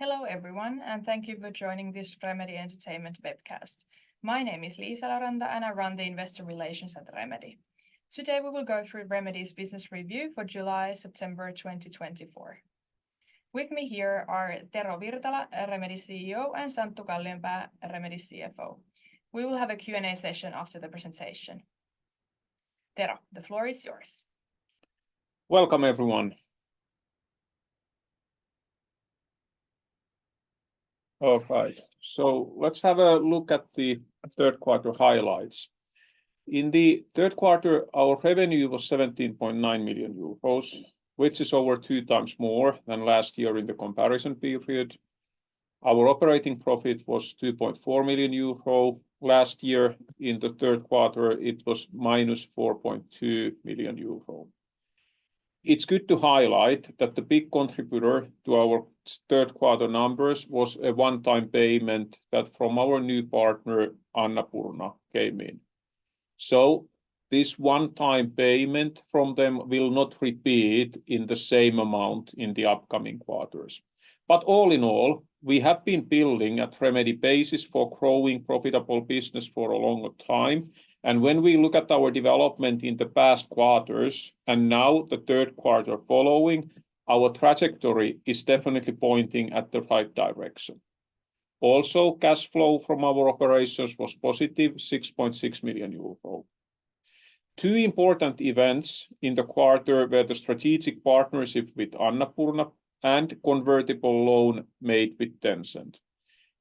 Hello everyone, and thank you for joining this Remedy Entertainment webcast. My name is Liisa Laranta and I run the investor relations at Remedy. Today we will go through Remedy's business review for July-September 2024. With me here are Tero Virtala, Remedy CEO, and Santtu Kallionpää, Remedy CFO. We will have a Q&A session after the presentation. Tero, the floor is yours. Welcome everyone. All right, so let's have a look at the third quarter highlights. In the third quarter, our revenue was 17.9 million euros, which is over 2 times more than last year in the comparison period. Our operating profit was 2.4 million euro. Last year in the third quarter, it was minus 4.2 million euro. It's good to highlight that the big contributor to our third quarter numbers was a one-time payment that from our new partner Annapurna came in. So this one-time payment from them will not repeat in the same amount in the upcoming quarters. But all in all, we have been building at Remedy basis for growing profitable business for a longer time. And when we look at our development in the past quarters and now the third quarter following, our trajectory is definitely pointing at the right direction. Also, cash flow from our operations was positive, 6.6 million euro. Two important events in the quarter were the strategic partnership with Annapurna and convertible loan made with Tencent.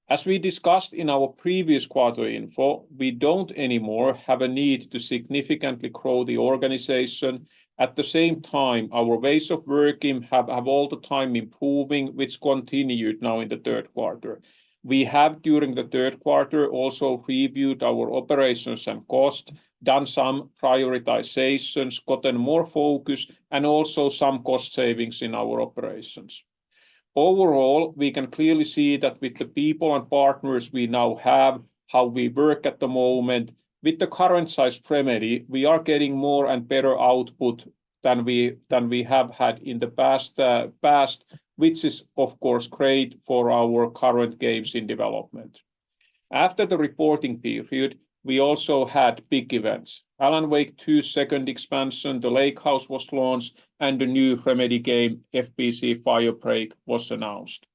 As we discussed in our previous quarter info, we don't anymore have a need to significantly grow the organization. At the same time, our ways of working have all the time improving, which continued now in the third quarter. We have during the third quarter also reviewed our operations and cost, done some prioritizations, gotten more focus, and also some cost savings in our operations. Overall, we can clearly see that with the people and partners we now have, how we work at the moment, with the current size Remedy, we are getting more and better output than we have had in the past, which is of course great for our current games in development. After the reporting period, we also had big events. Alan Wake 2 second expansion, The Lake House was launched, and the new Remedy game, FBC Firebreak, was announced.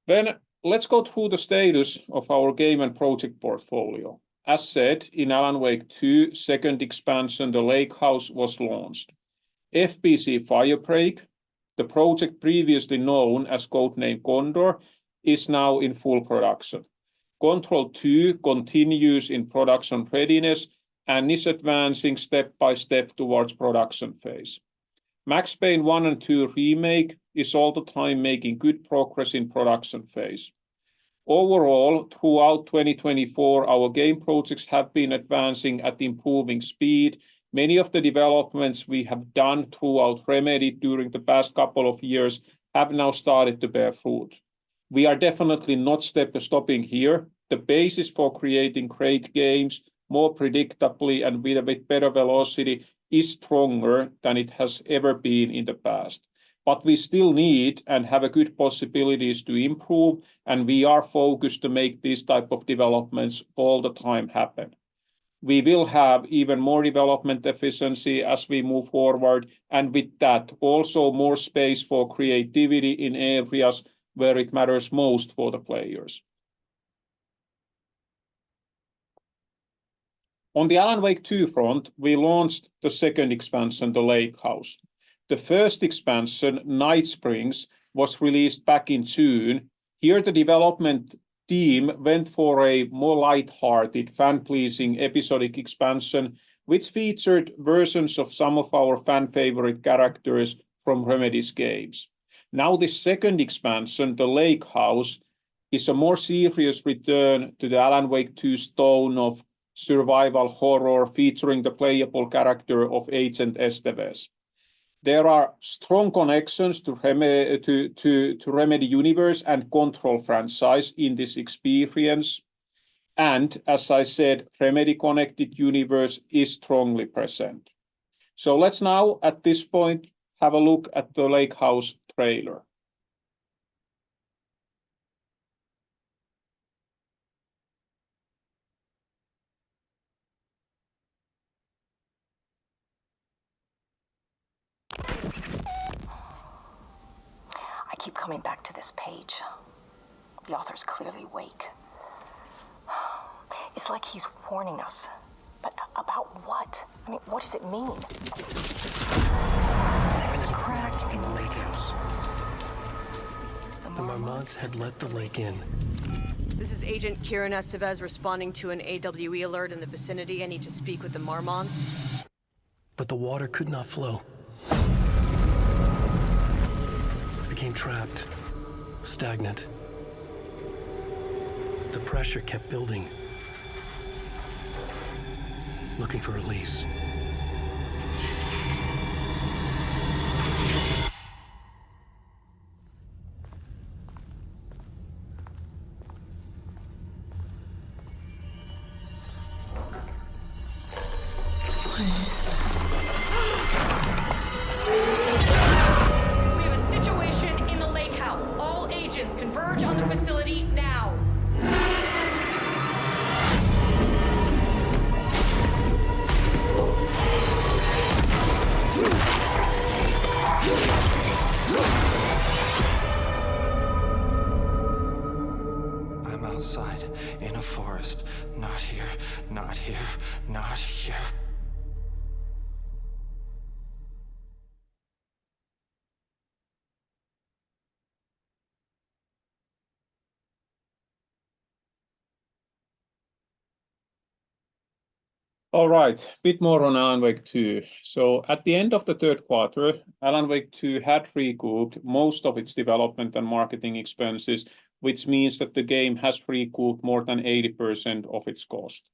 Then let's go through the status of our game and project portfolio. As said, in Alan Wake 2 second expansion, The Lake House was launched. FBC Firebreak, the project previously known as codename Condor, is now in full production. Control 2 continues in production readiness and is advancing step by step towards production phase. Max Payne 1 and 2 remake is all the time making good progress in production phase. Overall, throughout 2024, our game projects have been advancing at improving speed. Many of the developments we have done throughout Remedy during the past couple of years have now started to bear fruit. We are definitely not stopping here. The basis for creating great games more predictably and with a bit better velocity is stronger than it has ever been in the past. But we still need and have a good possibilities to improve, and we are focused to make these type of developments all the time happen. We will have even more development efficiency as we move forward, and with that also more space for creativity in areas where it matters most for the players. On the Alan Wake 2 front, we launched the second expansion, The Lake House. The first expansion, Night Springs, was released back in June. Here the development team went for a more light-hearted, fan-pleasing episodic expansion, which featured versions of some of our fan-favorite characters from Remedy's games. Now the second expansion, The Lake House, is a more serious return to the Alan Wake 2's tone of survival horror featuring the playable character of Agent Estevez. There are strong connections to Remedy Universe and Control franchise in this experience. And as I said, Remedy Connected Universe is strongly present. So let's now at this point have a look at the Lake House trailer. I keep coming back to this page. The author's clearly awake. It's like he's warning us. But about what? I mean, what does it mean? There was a crack in the lake house. The Marmots had let the lake in. This is Agent Kieran Estevez responding to an AWE alert in the vicinity. I need to speak with the Marmots. But the water could not flow. It became trapped, stagnant. The pressure kept building, looking for release. We have a situation in the lake house. All agents converge on the facility now. I'm outside, in a forest. Not here, not here, not here. All right, bit more on Alan Wake 2. So at the end of the third quarter, Alan Wake 2 had recouped most of its development and marketing expenses, which means that the game has recouped more than 80% of its cost.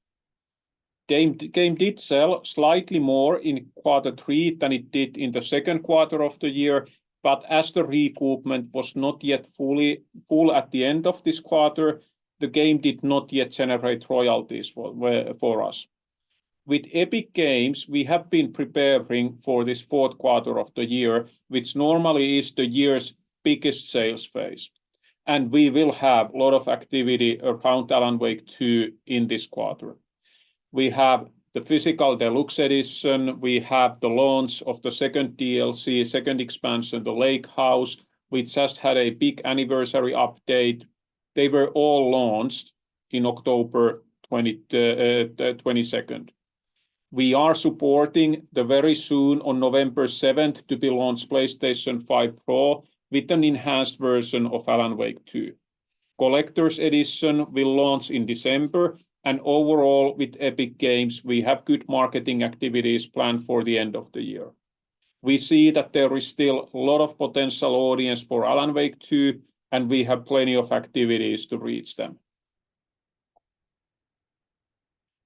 The game did sell slightly more in quarter 3 than it did in the second quarter of the year, but as the recoupment was not yet full at the end of this quarter, the game did not yet generate royalties for us. With Epic Games, we have been preparing for this fourth quarter of the year, which normally is the year's biggest sales phase. And we will have a lot of activity around Alan Wake 2 in this quarter. We have the physical deluxe edition, we have the launch of the second DLC, second expansion, the Lake House, which just had a big anniversary update. They were all launched in October 22nd. We are supporting the very soon on November 7th to be launched PlayStation 5 Pro with an enhanced version of Alan Wake 2. Collector's Edition will launch in December, and overall with Epic Games, we have good marketing activities planned for the end of the year. We see that there is still a lot of potential audience for Alan Wake 2, and we have plenty of activities to reach them.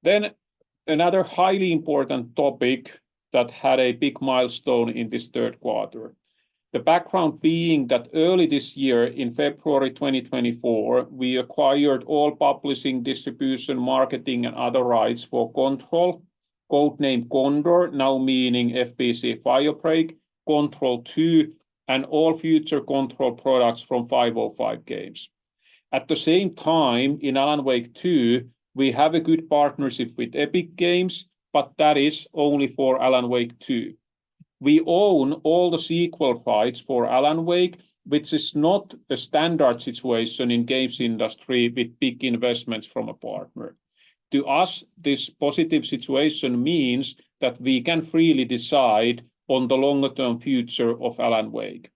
Then another highly important topic that had a big milestone in this third quarter. The background being that early this year, in February 2024, we acquired all publishing, distribution, marketing, and other rights for Control, codenamed Condor, now meaning FBC Firebreak, Control 2, and all future Control products from 505 Games. At the same time, in Alan Wake 2, we have a good partnership with Epic Games, but that is only for Alan Wake 2. We own all the sequel rights for Alan Wake, which is not a standard situation in games industry with big investments from a partner. To us, this positive situation means that we can freely decide on the longer-term future of Alan Wake.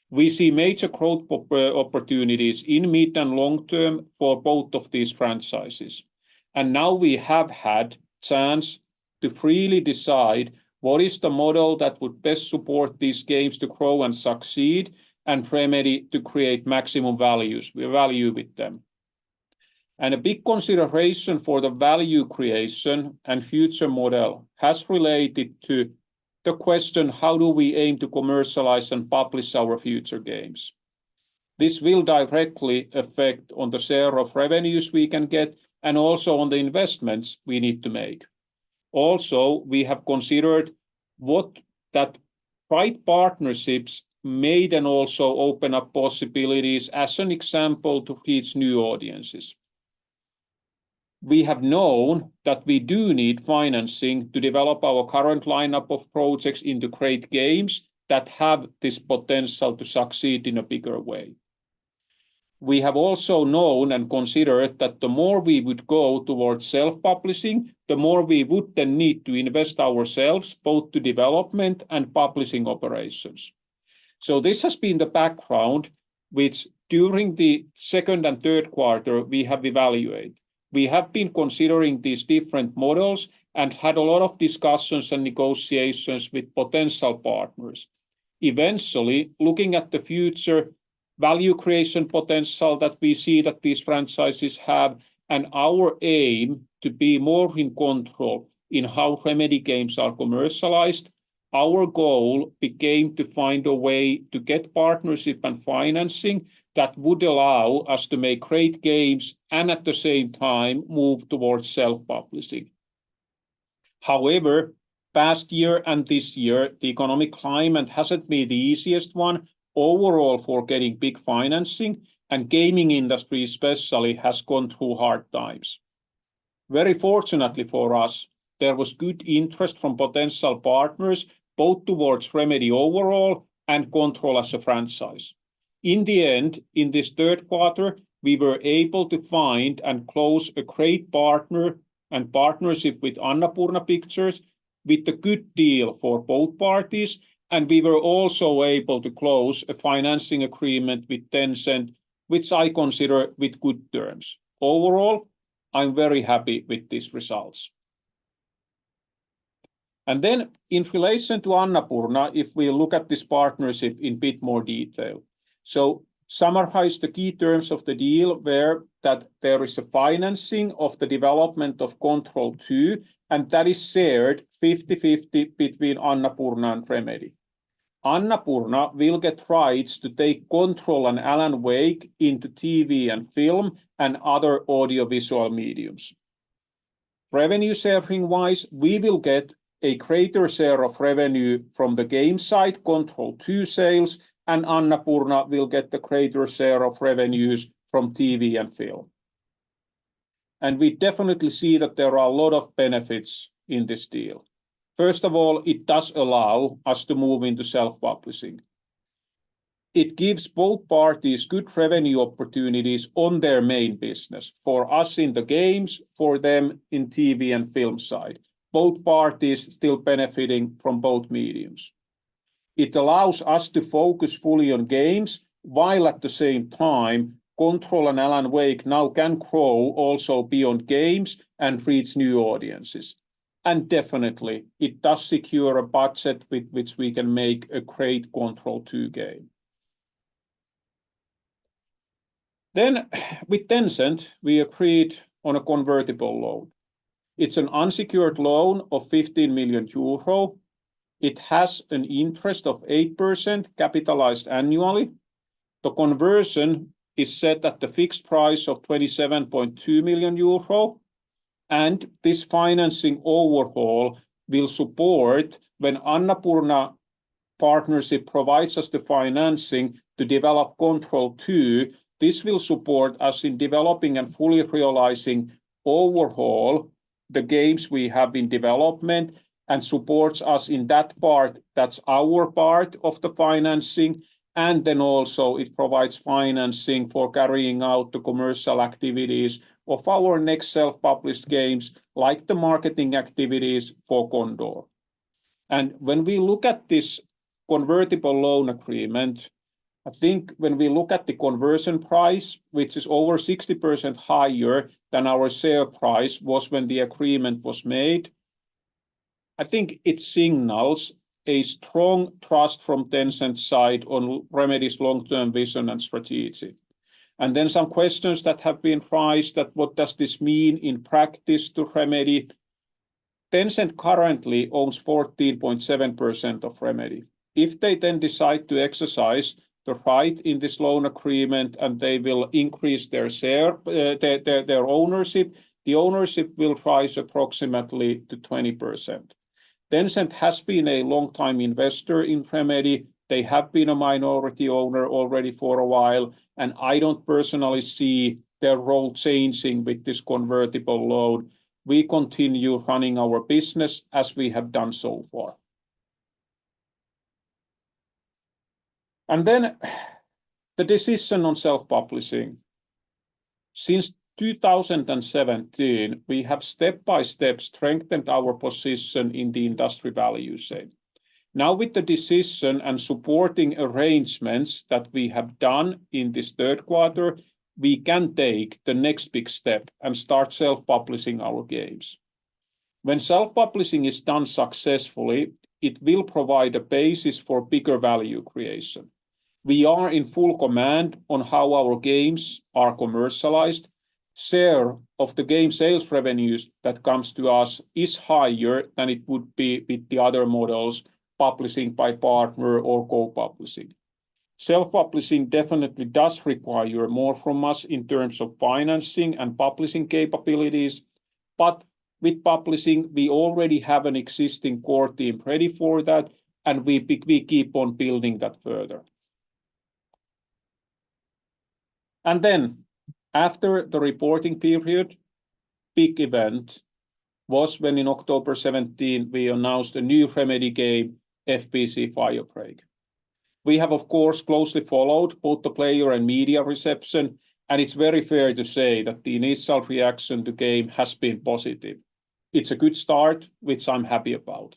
We see major growth opportunities in mid and long term for both of these franchises. And now we have had chance to freely decide what is the model that would best support these games to grow and succeed, and Remedy to create maximum value with them. And a big consideration for the value creation and future model has related to the question, how do we aim to commercialize and publish our future games? This will directly affect on the share of revenues we can get, and also on the investments we need to make. Also, we have considered what that right partnerships may then also open up possibilities, as an example, to reach new audiences. We have known that we do need financing to develop our current lineup of projects into great games that have this potential to succeed in a bigger way. We have also known and considered that the more we would go towards self-publishing, the more we would then need to invest ourselves, both to development and publishing operations. So this has been the background which during the second and third quarter we have evaluated. We have been considering these different models and had a lot of discussions and negotiations with potential partners. Eventually, looking at the future value creation potential that we see that these franchises have, and our aim to be more in control in how Remedy games are commercialized, our goal became to find a way to get partnership and financing that would allow us to make great games and at the same time move towards self-publishing. However, past year and this year, the economic climate hasn't been the easiest one overall for getting big financing, and gaming industry especially has gone through hard times. Very fortunately for us, there was good interest from potential partners, both towards Remedy overall and Control as a franchise. In the end, in this third quarter, we were able to find and close a great partner and partnership with Annapurna Pictures with a good deal for both parties, and we were also able to close a financing agreement with Tencent, which I consider with good terms. Overall, I'm very happy with these results. And then in relation to Annapurna, if we look at this partnership in a bit more detail. So summarize the key terms of the deal were that there is a financing of the development of Control 2, and that is shared 50-50 between Annapurna and Remedy. Annapurna will get rights to take Control and Alan Wake into TV and film and other audiovisual mediums. Revenue sharing wise, we will get a greater share of revenue from the game side, Control 2 sales, and Annapurna will get the greater share of revenues from TV and film. And we definitely see that there are a lot of benefits in this deal. First of all, it does allow us to move into self-publishing. It gives both parties good revenue opportunities on their main business. For us in the games, for them in TV and film side. Both parties still benefiting from both mediums. It allows us to focus fully on games, while at the same time, Control and Alan Wake now can grow also beyond games and reach new audiences. And definitely, it does secure a budget with which we can make a great Control 2 game. Then, with Tencent, we agreed on a convertible loan. It's an unsecured loan of 15 million euro. It has an interest of 8% capitalized annually. The conversion is set at the fixed price of 27.2 million euro. And this financing overhaul will support when Annapurna partnership provides us the financing to develop Control 2. This will support us in developing and fully realizing overhaul the games we have in development and supports us in that part. That's our part of the financing. And then also it provides financing for carrying out the commercial activities of our next self-published games, like the marketing activities for Condor. And when we look at this convertible loan agreement, I think when we look at the conversion price, which is over 60% higher than our share price was when the agreement was made, I think it signals a strong trust from Tencent's side on Remedy's long-term vision and strategy. And then some questions that have been raised, that what does this mean in practice to Remedy? Tencent currently owns 14.7% of Remedy. If they then decide to exercise the right in this loan agreement and they will increase their share, their ownership, the ownership will rise approximately to 20%. Tencent has been a long-time investor in Remedy. They have been a minority owner already for a while, and I don't personally see their role changing with this convertible loan. We continue running our business as we have done so far. And then the decision on self-publishing. Since 2017, we have step by step strengthened our position in the industry value chain. Now with the decision and supporting arrangements that we have done in this third quarter, we can take the next big step and start self-publishing our games. When self-publishing is done successfully, it will provide a basis for bigger value creation. We are in full command on how our games are commercialized. Share of the game sales revenues that comes to us is higher than it would be with the other models, publishing by partner or co-publishing. Self-publishing definitely does require more from us in terms of financing and publishing capabilities, but with publishing, we already have an existing core team ready for that, and we keep on building that further. And then, after the reporting period, big event was when in October 17, we announced a new Remedy game, FBC Firebreak. We have, of course, closely followed both the player and media reception, and it's very fair to say that the initial reaction to the game has been positive. It's a good start, which I'm happy about.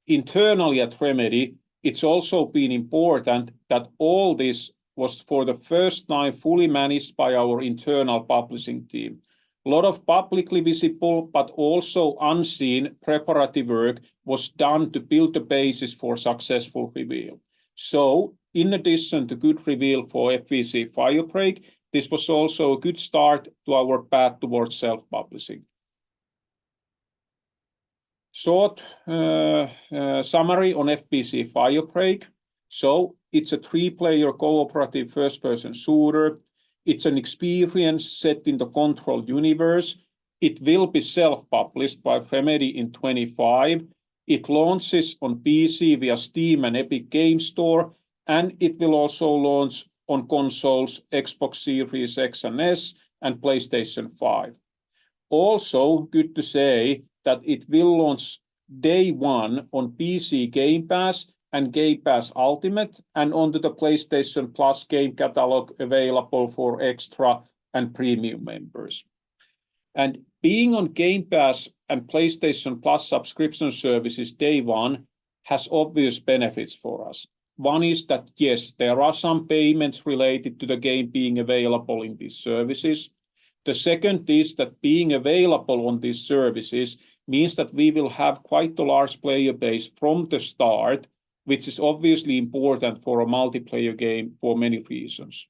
Internally at Remedy, it's also been important that all this was for the first time fully managed by our internal publishing team. A lot of publicly visible but also unseen preparatory work was done to build the basis for successful reveal. So, in addition to good reveal for FBC Firebreak, this was also a good start to our path towards self-publishing. Short summary on FBC Firebreak. So, it's a 3-player cooperative first-person shooter. It's an experience set in the Control universe. It will be self-published by Remedy in 2025. It launches on PC via Steam and Epic Games Store, and it will also launch on consoles Xbox Series X and S and PlayStation 5. Also, good to say that it will launch day one on PC Game Pass and Game Pass Ultimate, and onto the PlayStation Plus game catalog available for extra and premium members. And being on Game Pass and PlayStation Plus subscription services day one has obvious benefits for us. One is that, yes, there are some payments related to the game being available in these services. The second is that being available on these services means that we will have quite a large player base from the start, which is obviously important for a multiplayer game for many reasons.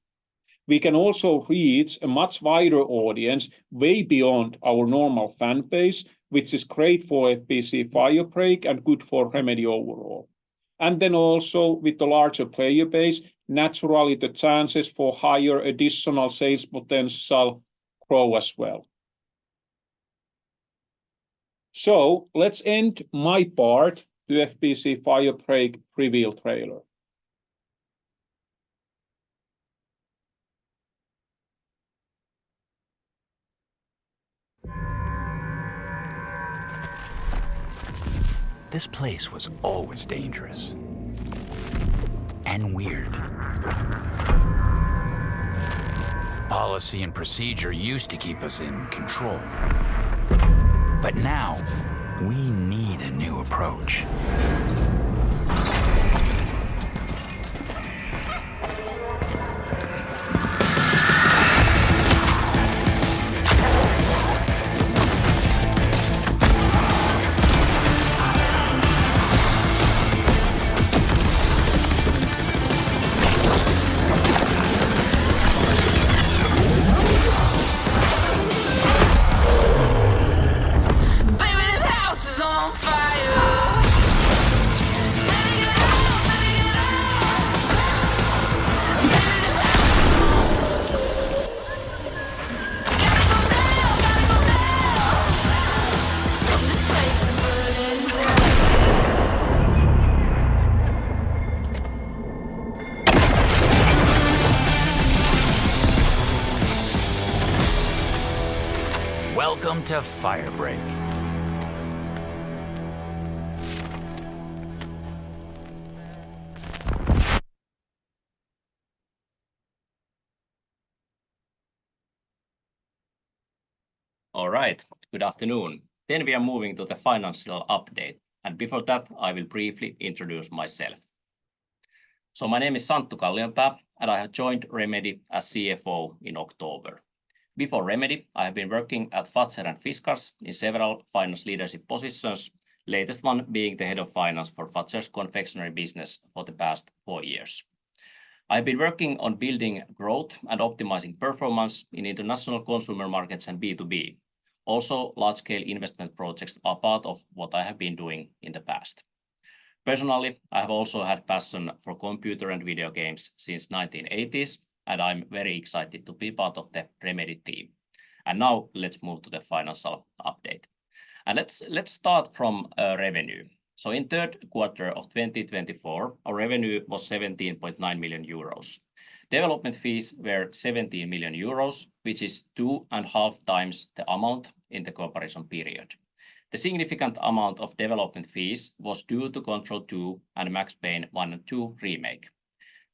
We can also reach a much wider audience way beyond our normal fan base, which is great for FBC Firebreak and good for Remedy overall. And then also with the larger player base, naturally the chances for higher additional sales potential grow as well. So let's end my part to FBC Firebreak reveal trailer. This place was always dangerous and weird. Policy and procedure used to keep us in control. But now, we need a new approach. to Firebreak. All right, good afternoon. Then we are moving to the financial update. And before that, I will briefly introduce myself. So my name is Santtu Kallionpää, and I have joined Remedy as CFO in October. Before Remedy, I have been working at Fazer and Fiskars in several finance leadership positions, latest one being the head of finance for Fazer's confectionery business for the past 4 years. I've been working on building growth and optimizing performance in international consumer markets and B2B. Also, large-scale investment projects are part of what I have been doing in the past. Personally, I have also had passion for computer and video games since 1980s, and I'm very excited to be part of the Remedy team. And now let's move to the financial update. And let's start from revenue. So in third quarter of 2024, our revenue was 17.9 million euros. Development fees were 17 million euros, which is 2.5 times the amount in the comparison period. The significant amount of development fees was due to Control 2 and Max Payne 1 and 2 remake.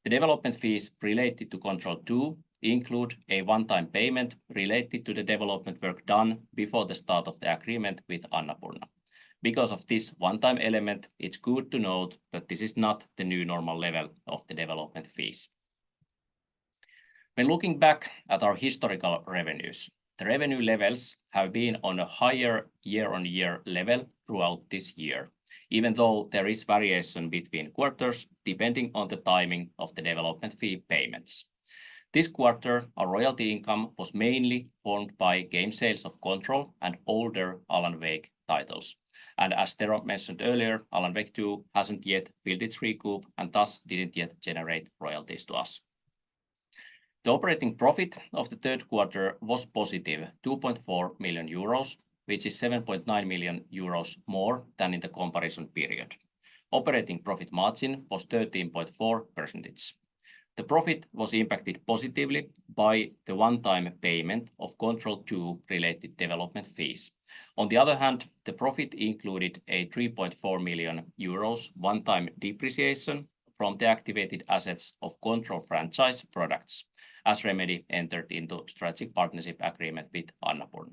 The development fees related to Control 2 include a one-time payment related to the development work done before the start of the agreement with Annapurna. Because of this one-time element, it's good to note that this is not the new normal level of the development fees. When looking back at our historical revenues, the revenue levels have been on a higher year-on-year level throughout this year, even though there is variation between quarters depending on the timing of the development fee payments. This quarter, our royalty income was mainly formed by game sales of Control and older Alan Wake titles. And as Tero mentioned earlier, Alan Wake 2 hasn't yet filled its recoup and thus didn't yet generate royalties to us. The operating profit of the third quarter was positive 2.4 million euros, which is 7.9 million euros more than in the comparison period. Operating profit margin was 13.4%. The profit was impacted positively by the one-time payment of Control 2 related development fees. On the other hand, the profit included a 3.4 million euros one-time depreciation from the activated assets of Control franchise products, as Remedy entered into strategic partnership agreement with Annapurna.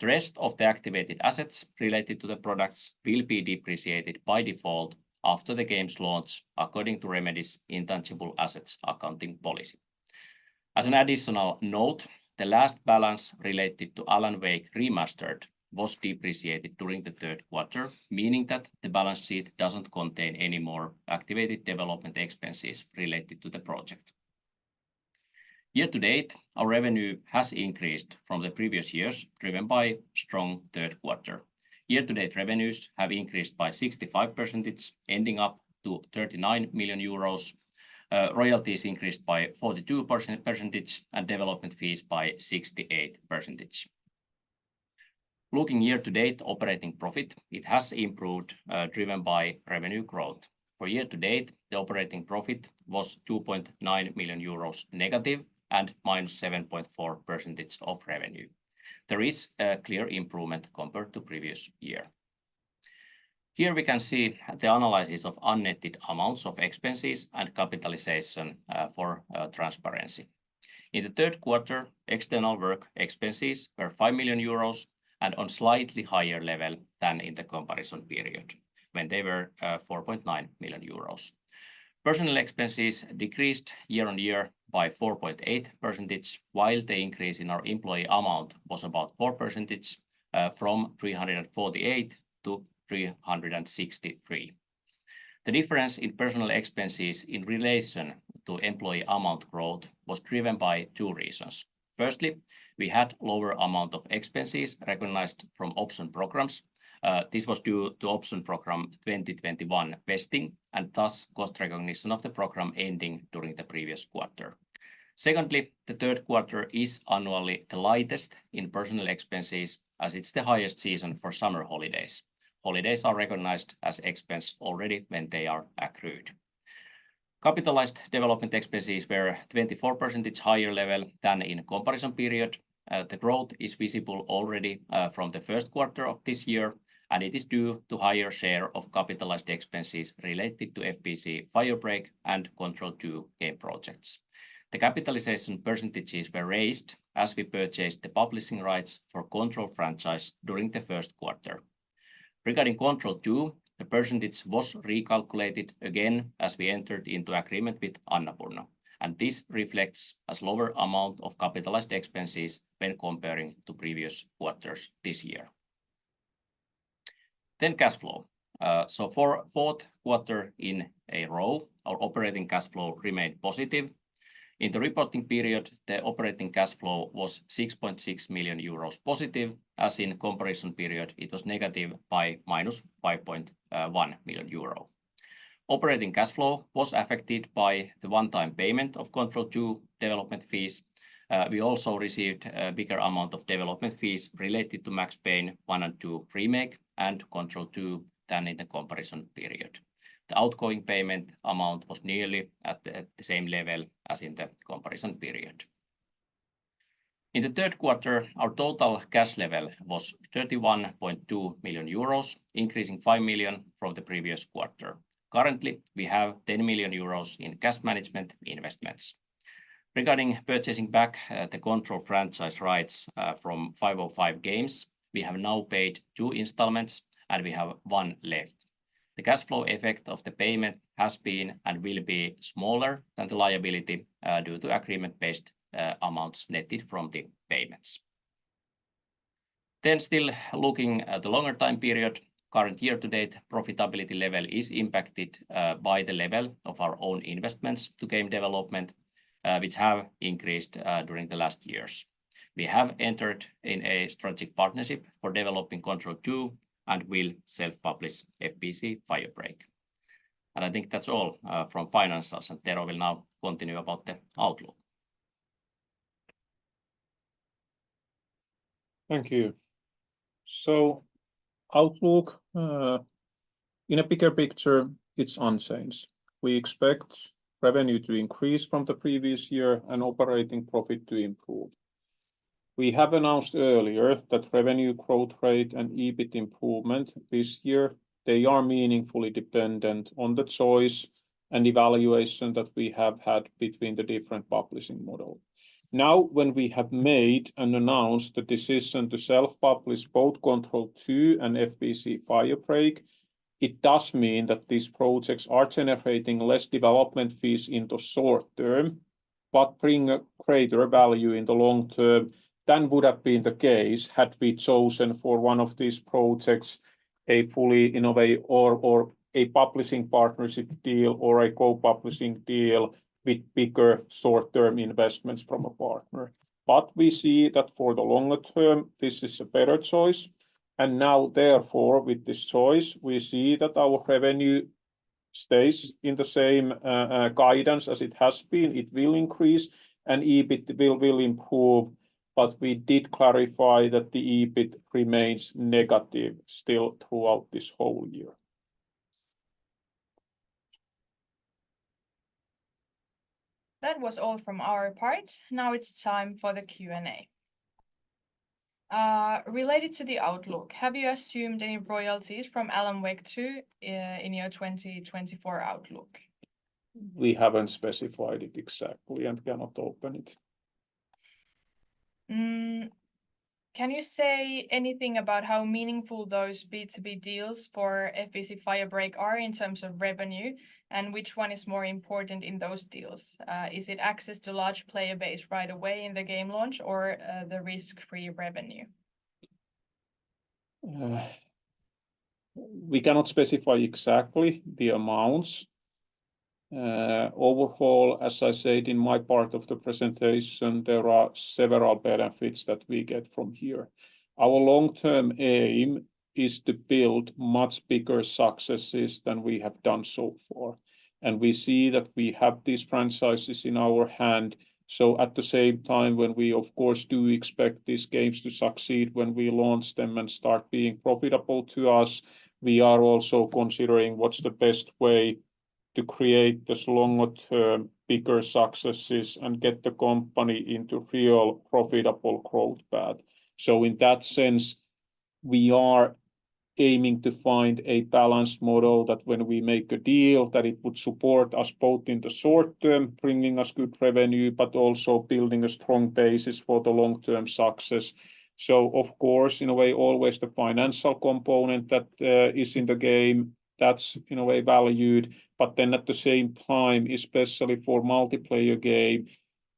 The rest of the activated assets related to the products will be depreciated by default after the game's launch, according to Remedy's intangible assets accounting policy. As an additional note, the last balance related to Alan Wake Remastered was depreciated during the third quarter, meaning that the balance sheet doesn't contain any more activated development expenses related to the project. Year to date, our revenue has increased from the previous years, driven by strong third quarter. Year-to-date revenues have increased by 65%, ending up to 39 million euros. Royalties increased by 42% and development fees by 68%. Looking year-to-date operating profit, it has improved, driven by revenue growth. For year-to-date, the operating profit was 2.9 million euros negative and minus 7.4% of revenue. There is a clear improvement compared to previous year. Here we can see the analysis of unnetted amounts of expenses and capitalization for transparency. In the third quarter, external work expenses were 5 million euros and on slightly higher level than in the comparison period, when they were 4.9 million euros. Personnel expenses decreased year-on-year by 4.8%, while the increase in our employee amount was about 4%, from 348 to 363. The difference in personnel expenses in relation to employee amount growth was driven by two reasons. Firstly, we had lower amount of expenses recognized from option programs. This was due to option program 2021 vesting and thus cost recognition of the program ending during the previous quarter. Secondly, the third quarter is annually the lightest in personnel expenses as it's the highest season for summer holidays. Holidays are recognized as expense already when they are accrued. Capitalized development expenses were 24% higher level than in comparison period. the growth is visible already from the first quarter of this year, and it is due to higher share of capitalized expenses related to FBC Firebreak and Control 2 game projects. The capitalization percentages were raised as we purchased the publishing rights for Control franchise during the first quarter. Regarding Control 2, the percentage was recalculated again as we entered into agreement with Annapurna, and this reflects a lower amount of capitalized expenses when comparing to previous quarters this year. Then cash flow. So for fourth quarter in a row, our operating cash flow remained positive. In the reporting period, the operating cash flow was 6.6 million euros positive, as in comparison period it was negative by minus 5.1 million euro. Operating cash flow was affected by the one-time payment of Control 2 development fees. We also received a bigger amount of development fees related to Max Payne 1 and 2 remake and Control 2 than in the comparison period. The outgoing payment amount was nearly at the same level as in the comparison period. In the third quarter, our total cash level was 31.2 million euros, increasing 5 million from the previous quarter. Currently, we have 10 million euros in cash management investments. Regarding purchasing back the Control franchise rights from 505 Games, we have now paid 2 installments and we have 1 left. The cash flow effect of the payment has been and will be smaller than the liability due to agreement-based amounts netted from the payments. Then still looking at the longer time period, current year-to-date profitability level is impacted by the level of our own investments to game development, which have increased during the last years. We have entered in a strategic partnership for developing Control 2 and will self-publish FBC Firebreak. And I think that's all from financials, and Tero will now continue about the outlook. Thank you. So outlook, in a bigger picture, it's unchanged. We expect revenue to increase from the previous year and operating profit to improve. We have announced earlier that revenue growth rate and EBIT improvement this year, they are meaningfully dependent on the choice and evaluation that we have had between the different publishing models. Now, when we have made and announced the decision to self-publish both Control 2 and FBC Firebreak, it does mean that these projects are generating less development fees in the short term, but bring a greater value in the long term than would have been the case had we chosen for one of these projects a fully innovative or a publishing partnership deal or a co-publishing deal with bigger short-term investments from a partner. But we see that for the longer term, this is a better choice. And now, therefore, with this choice, we see that our revenue stays in the same guidance as it has been. It will increase and EBIT will improve. But we did clarify that the EBIT remains negative still throughout this whole year. That was all from our part. Now it's time for the Q&A. Related to the outlook, have you assumed any royalties from Alan Wake 2 in your 2024 outlook? We haven't specified it exactly and cannot open it. Can you say anything about how meaningful those B2B deals for FBC Firebreak are in terms of revenue, and which one is more important in those deals? Is it access to large player base right away in the game launch, or the risk-free revenue? We cannot specify exactly the amounts. Overall, as I said in my part of the presentation, there are several benefits that we get from here. Our long-term aim is to build much bigger successes than we have done so far. And we see that we have these franchises in our hand. So at the same time, when we of course do expect these games to succeed when we launch them and start being profitable to us, we are also considering what's the best way to create this longer-term, bigger successes and get the company into real profitable growth path. So in that sense, we are aiming to find a balanced model that when we make a deal, that it would support us both in the short term, bringing us good revenue, but also building a strong basis for the long-term success. So of course, in a way, always the financial component that is in the game, that's in a way valued, but then at the same time, especially for multiplayer game,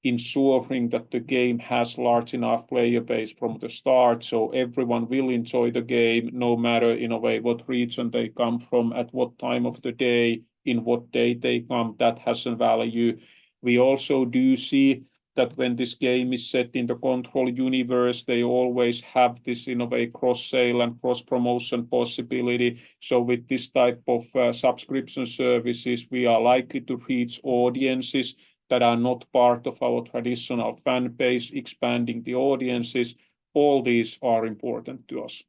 ensuring that the game has large enough player base from the start, so everyone will enjoy the game, no matter in a way what region they come from, at what time of the day, in what day they come, that has a value. We also do see that when this game is set in the Control universe, they always have this in a way cross-sale and cross-promotion possibility. So with this type of subscription services, we are likely to reach audiences that are not part of our traditional fan base, expanding the audiences. All these are important to us.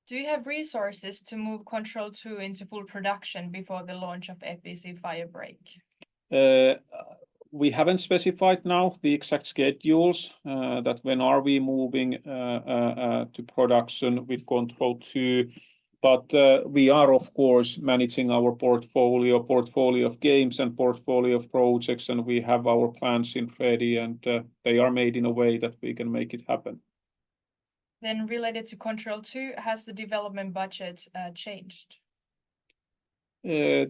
Do you have resources to move Control 2 into full production before the launch of FBC Firebreak? We haven't specified now the exact schedules that when are we moving to production with Control 2. But we are, of course, managing our portfolio of games and portfolio of projects, and we have our plans in ready, and they are made in a way that we can make it happen. Then related to Control 2, has the development budget changed? In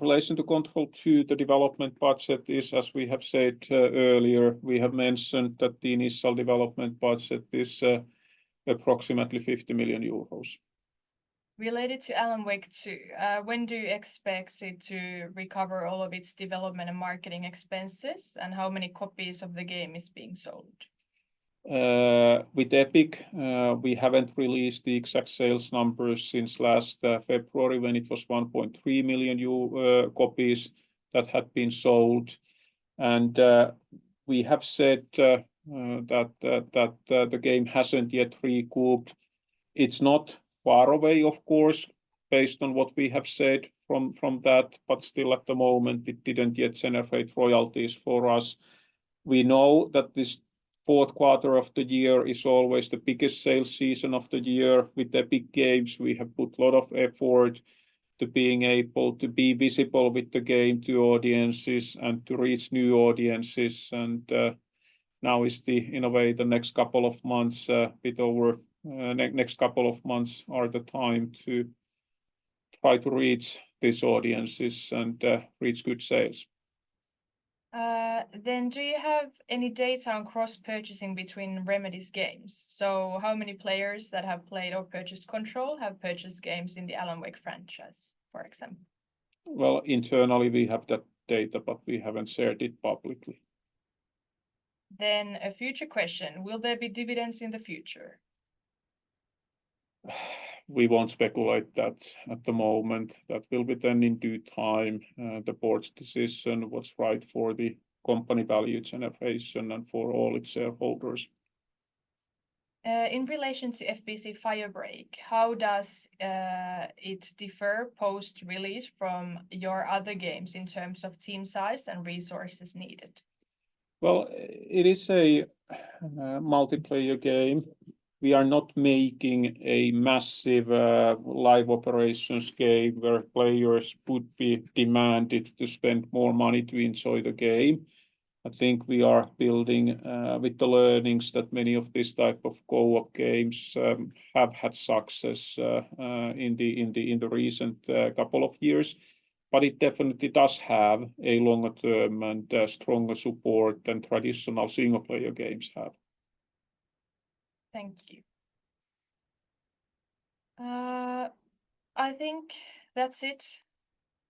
relation to Control 2, the development budget is, as we have said earlier, we have mentioned that the initial development budget is approximately 50 million euros. Related to Alan Wake 2, when do you expect it to recover all of its development and marketing expenses, and how many copies of the game is being sold? With Epic, we haven't released the exact sales numbers since last February, when it was 1.3 million copies that had been sold. And we have said that the game hasn't yet recouped. It's not far away, of course, based on what we have said from that, but still at the moment it didn't yet generate royalties for us. We know that this fourth quarter of the year is always the biggest sales season of the year. With Epic Games, we have put a lot of effort to being able to be visible with the game to audiences and to reach new audiences. And now is in a way, the next couple of months, next couple of months are the time to try to reach these audiences and reach good sales. Then do you have any data on cross-purchasing between Remedy's games? So how many players that have played or purchased Control have purchased games in the Alan Wake franchise, for example? Well, internally we have that data, but we haven't shared it publicly. Then a future question, will there be dividends in the future? We won't speculate that at the moment. That will be then in due time, the board's decision, what's right for the company value generation and for all its shareholders. In relation to FBC Firebreak, how does it differ post-release from your other games in terms of team size and resources needed? Well, it is a multiplayer game. We are not making a massive live operations game where players would be demanded to spend more money to enjoy the game. I think we are building with the learnings that many of these type of co-op games have had success in the recent couple of years. But it definitely does have a longer term and stronger support than traditional single player games have. Thank you. I think that's it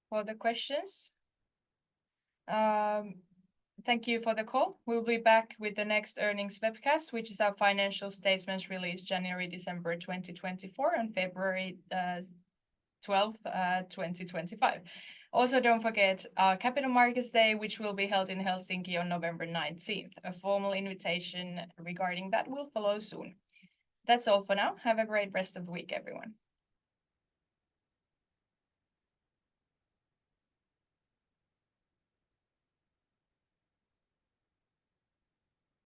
for the questions. Thank you for the call. We'll be back with the next earnings webcast, which is our financial statements released January-December 2024 and February 12th, 2025. Also, don't forget our Capital Markets Day, which will be held in Helsinki on November 19th. A formal invitation regarding that will follow soon. That's all for now. Have a great rest of the week, everyone.